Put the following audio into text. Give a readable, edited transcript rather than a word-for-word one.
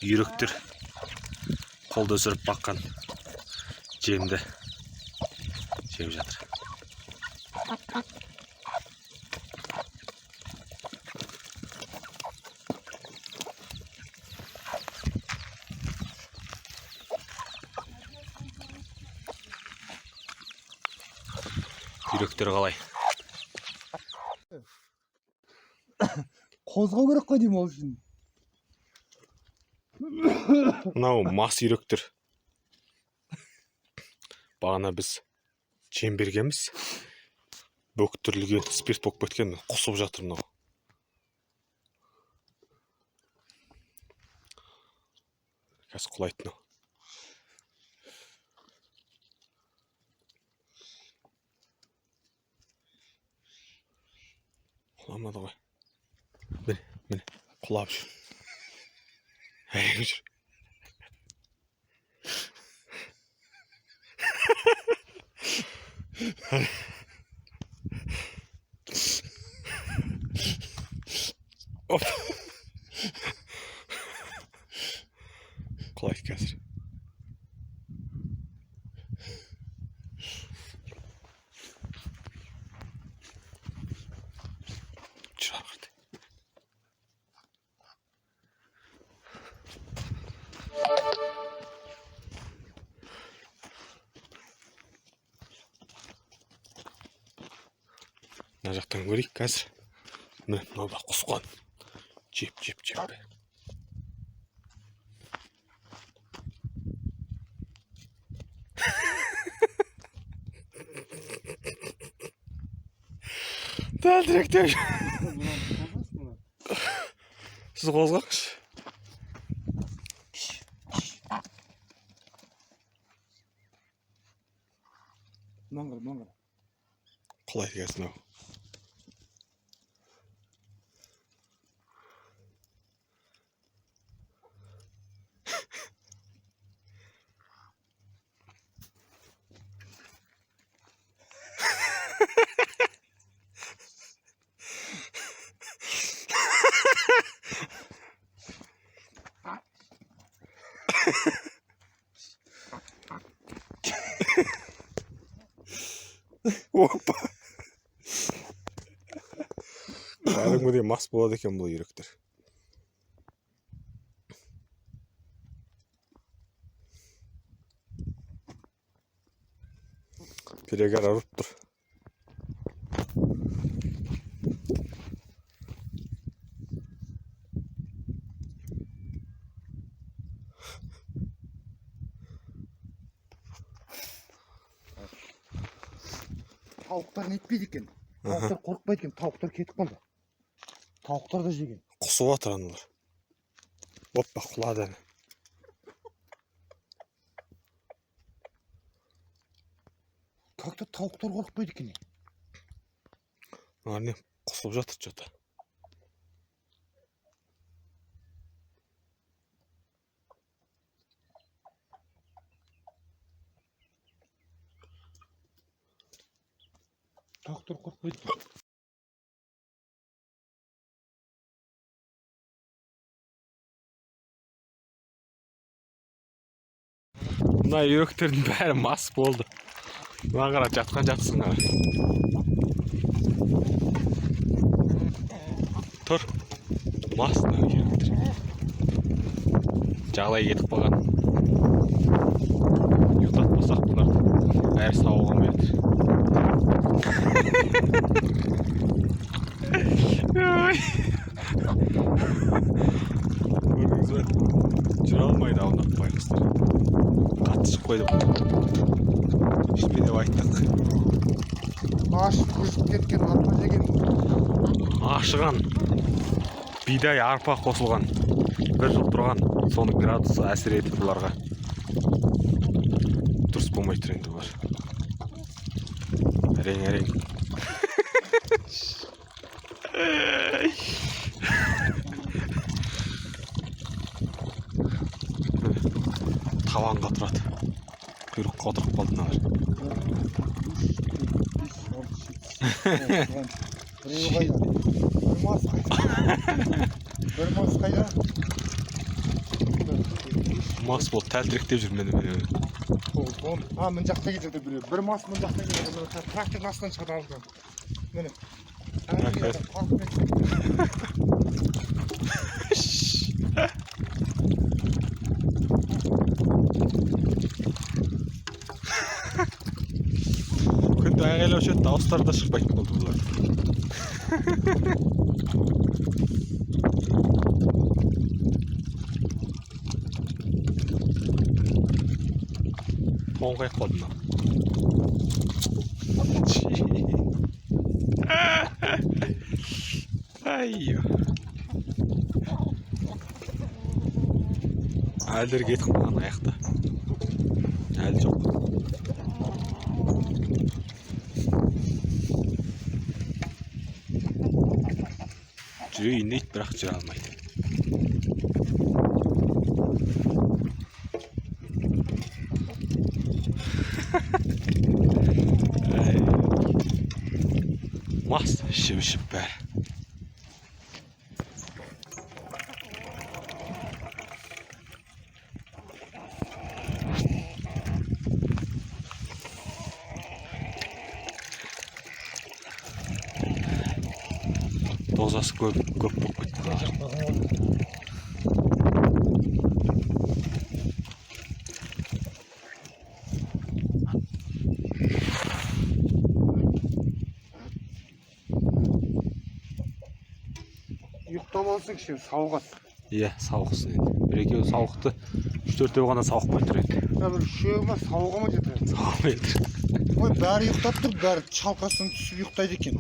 Үйректер қолда өсіріп баққан жемді жеп жатыр. Үйректер қалай? Қозғау керек қой деймін ол үшін. Мынау мас үйректер. Бағана біз жем бергенбіз. Бөктірілген спирт болып кеткен, құсып жатыр мынау. Қазір құлайды мынау. Құламады ғой. Міне, құлап жүр. Әрең жүр. Оп. Құлайды қазір. Мына жақтан көрейік қазір. Міне мынау құсқан. Жеп. Дәліректер. Сіз қозғаңызшы. Маңғыр. Құлайды қазір мынау. Опа! Кәдімгідей мас болады екен бұл үйректер. Перегар ұрып тұр. Тауықтар нетпейді екен. Тауықтар қорқпайды екен. Тауықтар кетіп қалды. Тауықтар да жеген. Құсып отыр аналар. Оппа, құлады. Как-то тауықтар қорқпайды екен. Арне құсып жатыр жота. Тауықтар қорқпайды екен. Мына үйректердің бәрі мас болды. Мына қара жатсын қара. Тұр. Мас мына үйректер. Жағалай кетіп қалған. Ұйықтатпасақ бұларды бәрі сауға алмайды. Көрдіңіз бе? Жүре алмайды аунап байқұстар. Қатты шығып қойды. Ішпе деп айттық. Ашып күрсіп кеткен арпа жеген. Ашыған бидай арпа қосылған. Бір жыл тұрған. Соның градусы әсер етіп бұларға. Дұрыс болмай тұр енді бұлар. Әрең. Табанға тұрады. Құйрыққа отырып қалды мыналар. Біреуі қайда? Бір мас қайда? Бір мас қайда? Мас болып тәлтіректеп жүр мені. Мын жақта кетеді біреу. Бір мас мын жақта кетеді. Трактордың астынан шығады алдынан. Міне. Күнде айғайлаушы еді, дауыстары да шықпайтын болды бұлар. Тоң қайық болды мына. Аййо. Әлдері кетіп қалған аяқта. Әлі жоқ. Жүрейін дейді, бірақ жүре алмайды. Мас ішіп бәрі. Дозасы көп болып кетті. Ұйықтап алсың кішкене сауығасың. Иә, сауықсын енді. Бір-екеуі сауықты, 3-4 ғана сауықпай тұр енді. Бір үшеуі ма сауыға ма жетеді? Сауықпай тұр. Ой, бәрі ұйықтап тұр, бәрі шалқасынан түсіп ұйықтайды екен.